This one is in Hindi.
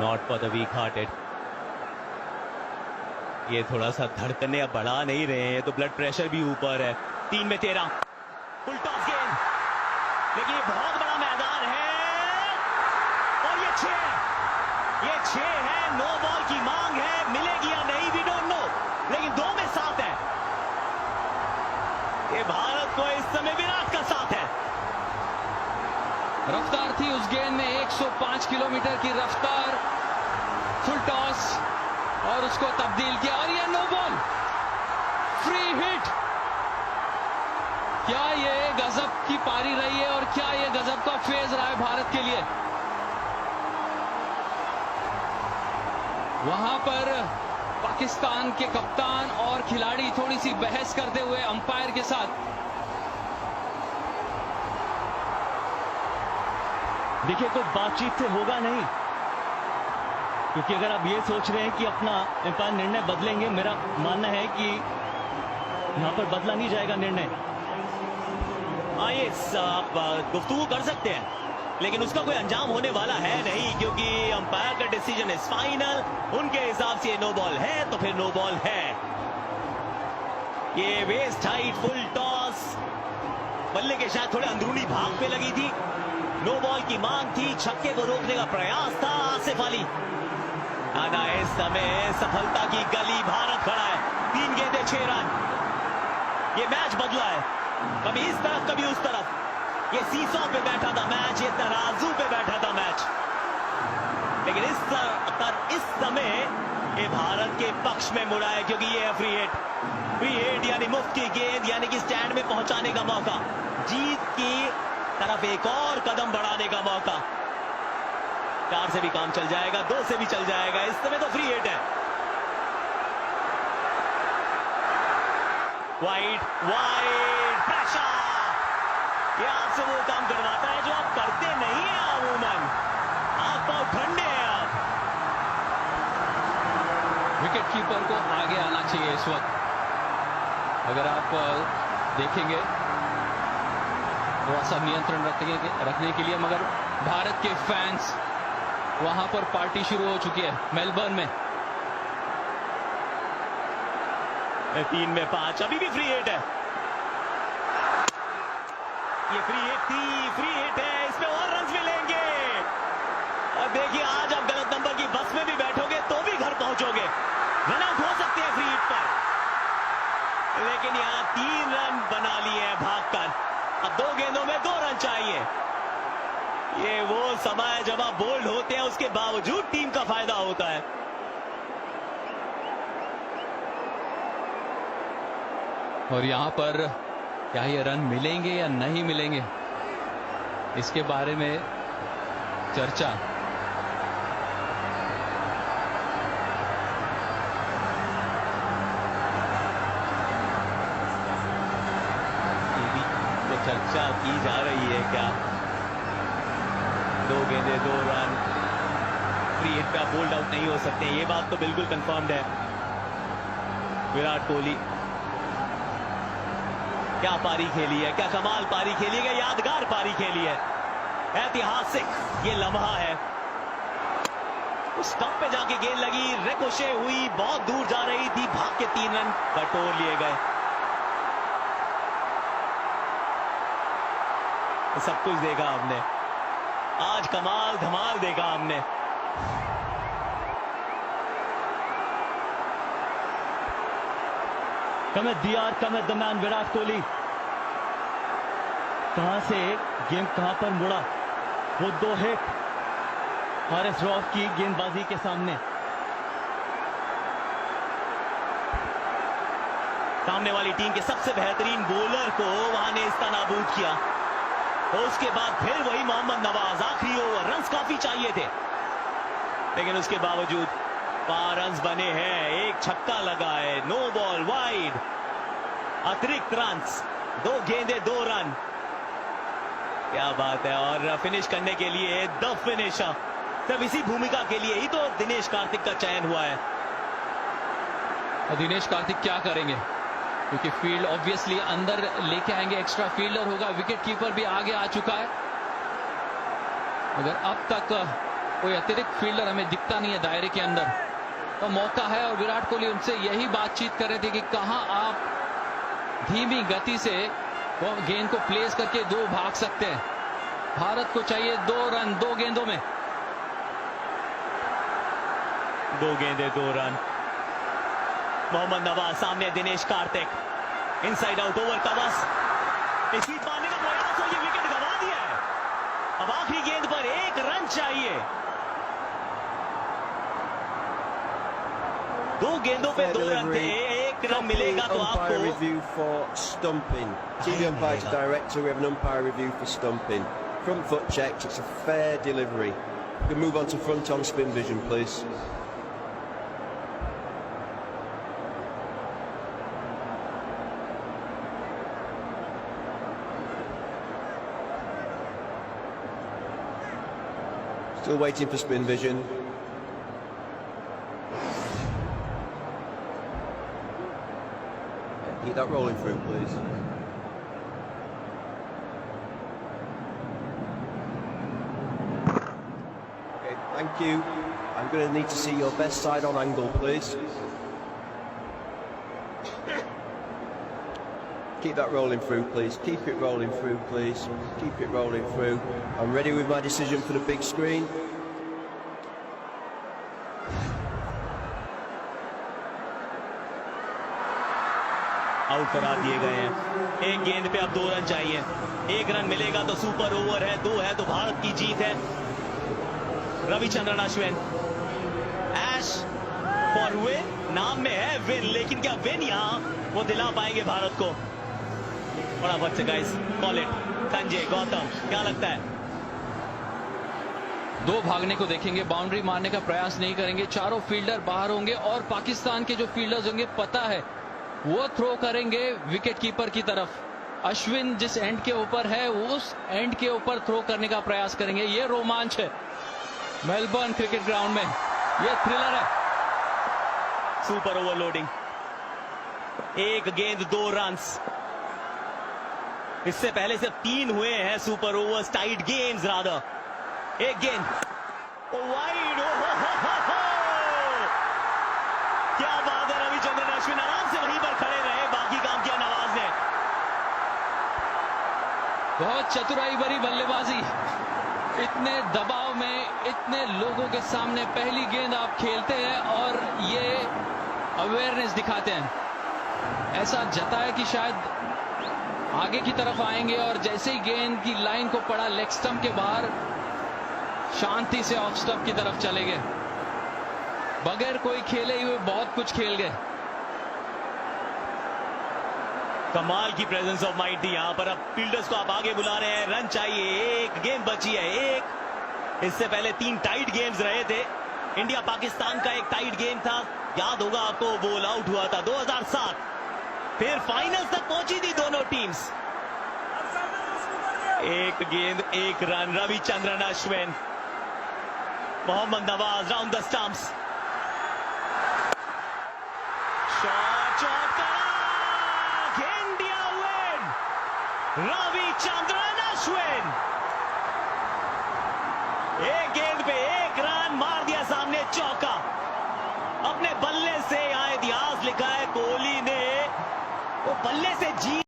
Not for the week hearted. ये थोड़ा सा धड़कने अब बढ़ा नहीं रहे हैं, तो ब्लड प्रेशर भी ऊपर है। 3 में 13 फुल टॉस गेंद, लेकिन ये बहुत बड़ा मैदान है और ये 6 है। नो बॉल की मांग है, मिलेगी या नहीं वी डोंट नो, लेकिन 2 में 7 है। ये भारत को इस समय विराट का साथ है। रफ्तार थी उस गेंद में, 105 किलोमीटर की रफ्तार, फुल टॉस और उसको तब्दील किया और ये नो बॉल, फ्री हिट। क्या ये गजब की पारी रही है और क्या ये गजब का फेज रहा है भारत के लिए। वहां पर पाकिस्तान के कप्तान और खिलाड़ी थोड़ी सी बहस करते हुए अंपायर के साथ। देखिए, कोई बातचीत से होगा नहीं, क्योंकि अगर आप ये सोच रहे हैं कि अपना अंपायर निर्णय बदलेंगे, मेरा मानना है कि यहां पर बदला नहीं जाएगा निर्णय। आइए, आप गुफ्तगू कर सकते हैं, लेकिन उसका कोई अंजाम होने वाला है नहीं, क्योंकि अंपायर का डिसीजन इज फाइनल। उनके हिसाब से नो बॉल है तो फिर नो बॉल है। ये वेस्ट हाइट फुल टॉस बल्ले के शायद थोड़े अंदरूनी भाग पे लगी थी। नो बॉल की मांग थी, छक्के को रोकने का प्रयास था आसिफ अली। आना इस समय सफलता की गली, भारत खड़ा है। 3 गेंदें 6 रन। ये मैच बदला है, कभी इस तरफ कभी उस तरफ। ये सीसॉ पे बैठा था मैच, ये तराजू पे बैठा था मैच, लेकिन इस समय ये भारत के पक्ष में मुड़ा है, क्योंकि ये है फ्री हिट। फ्री हिट यानी मुफ्त की गेंद, यानी कि स्टैंड में पहुंचाने का मौका, जीत की तरफ एक और कदम बढ़ाने का मौका। 4 से भी काम चल जाएगा, 2 से भी चल जाएगा, इस समय तो फ्री हिट है। वाइड प्रेशर, ये आपसे वो काम करवाता है जो आप करते नहीं है अमूमन। आप बहुत ठंडे हैं। आप विकेट कीपर को आगे आना चाहिए इस वक्त। अगर आप देखेंगे थोड़ा सा नियंत्रण रखने के लिए, मगर भारत के फैंस वहां पर पार्टी शुरू हो चुकी है मेलबर्न में। 3 में 5, अभी भी फ्री हिट है। ये फ्री हिट थी, फ्री हिट है, इसमें और रन मिलेंगे। और देखिए, आज आप गलत नंबर की बस में भी बैठोगे तो भी घर पहुंचोगे। रन आउट हो सकते हैं फ्री हिट पर, लेकिन यहां 3 रन बना लिए हैं भागकर। अब 2 गेंदों में 2 रन चाहिए। ये वो समय है जब आप बोल्ड होते हैं, उसके बावजूद टीम का फायदा होता है। और यहां पर क्या ये रन मिलेंगे या नहीं मिलेंगे, इसके बारे में चर्चा। तो चर्चा की जा रही है क्या? 2 गेंदें 2 रन, फ्री हिट पे बोल्ड आउट नहीं हो सकते, ये बात तो बिल्कुल कंफर्म्ड है। विराट कोहली क्या पारी खेली है, क्या कमाल पारी खेली है, यादगार पारी खेली है, ऐतिहासिक ये लम्हा है। उस स्टंप पे जाके गेंद लगी, रिकोशे हुई, बहुत दूर जा रही थी, भाग के 3 रन बटोर लिए गए। सब कुछ देखा हमने आज, कमाल धमाल देखा हमने। कम दियार, कम दरम्यान विराट कोहली, कहां से गेम कहां पर मुड़ा। वो 2 हिट हारिस रऊफ की गेंदबाजी के सामने। सामने वाली टीम के सबसे बेहतरीन बॉलर को वहां ने इसका नाबूद किया। और उसके बाद फिर वही मोहम्मद नवाज, आखिरी ओवर, रन्स काफी चाहिए थे, लेकिन उसके बावजूद 5 रन्स बने हैं, 1 छक्का लगा है, नो बॉल, वाइड, अतिरिक्त रन्स, 2 गेंदें 2 रन। क्या बात है। और फिनिश करने के लिए द फिनिशर, सब इसी भूमिका के लिए ही तो दिनेश कार्तिक का चयन हुआ है। और दिनेश कार्तिक क्या करेंगे, क्योंकि फील्ड ऑब्वियसली अंदर लेके आएंगे, एक्स्ट्रा फील्डर होगा, विकेट कीपर भी आगे आ चुका है। अगर अब तक कोई अतिरिक्त फील्डर हमें दिखता नहीं है दायरे के अंदर, तो मौका है। और विराट कोहली उनसे यही बातचीत कर रहे थे कि कहां आप धीमी गति से गेंद को प्लेस करके 2 भाग सकते हैं। भारत को चाहिए 2 रन 2 गेंदों में। 2 गेंदे 2 रन। मोहम्मद नवाज सामने Dinesh Karthik, inside out over covers, sweep मारने का प्रयास और ये विकेट गंवा दिया है। अब आखिरी गेंद पर 1 रन चाहिए। 2 गेंदों पे 2 रन थे, 1 रन मिलेगा तो Umpire आपको। review for stumping. TV umpire to director, we have an umpire review for stumping. Front foot checked, it's a fair delivery. We can move on to front on spin vision, please. Still waiting for spin vision. Keep that rolling through, please. Okay, thank you. I'm going to need to see your best side on angle, please. Keep that rolling through, please. Keep it rolling through, please. Keep it rolling through. I'm ready with my decision for the big screen. Out करा दिए गए हैं। 1 गेंद पे अब 2 रन चाहिए। 1 रन मिलेगा तो सुपर ओवर है, 2 है तो भारत की जीत है। रविचंद्रन अश्विन, ऐश फॉर विन, नाम में है विन, लेकिन क्या विन यहां वो दिला पाएंगे भारत को? फटाफट से guys call it. Sanjay Gautam, क्या लगता है? 2 भागने को देखेंगे, बाउंड्री मारने का प्रयास नहीं करेंगे। चारों फील्डर बाहर होंगे और पाकिस्तान के जो फील्डर्स होंगे पता है वो थ्रो करेंगे विकेट कीपर की तरफ। अश्विन जिस एंड के ऊपर है उस एंड के ऊपर थ्रो करने का प्रयास करेंगे। ये रोमांच है मेलबर्न क्रिकेट ग्राउंड में, ये थ्रिलर है। सुपर ओवरलोडिंग, 1 गेंद 2 रन्स। इससे पहले सिर्फ 3 हुए हैं super overs, tight games rather. 1 गेंद वाइड, क्या बात है। रविचंद्रन अश्विन आराम से वहीं पर खड़े रहे, बाकी काम किया नवाज ने। बहुत चतुराई भरी बल्लेबाजी, इतने दबाव में इतने लोगों के सामने पहली गेंद आप खेलते हैं और ये अवेयरनेस दिखाते हैं। ऐसा जताया कि शायद आगे की तरफ आएंगे और जैसे ही गेंद की लाइन को पड़ा लेग स्टंप के बाहर, शांति से ऑफ स्टंप की तरफ चले गए। बगैर कोई खेले हुए बहुत कुछ खेल गए। कमाल की प्रेजेंस ऑफ माइंड थी यहां पर। अब फील्डर्स को आप आगे बुला रहे हैं, रन चाहिए। 1 गेंद बची है, 1। इससे पहले 3 टाइट गेम्स रहे थे। इंडिया पाकिस्तान का एक टाइट गेम था, याद होगा आपको, बॉल आउट हुआ था 2007। फिर फाइनल्स तक पहुंची थी दोनों टीम्स। 1 गेंद 1 run. Ravichandran Ashwin, Mohammad Nawaz round the stumps, shot India win. Ravichandran Ashwin 1 गेंद पे 1 रन, मार दिया सामने चौका। अपने बल्ले से यहां इतिहास लिखा है कोहली ने, वो बल्ले से जीत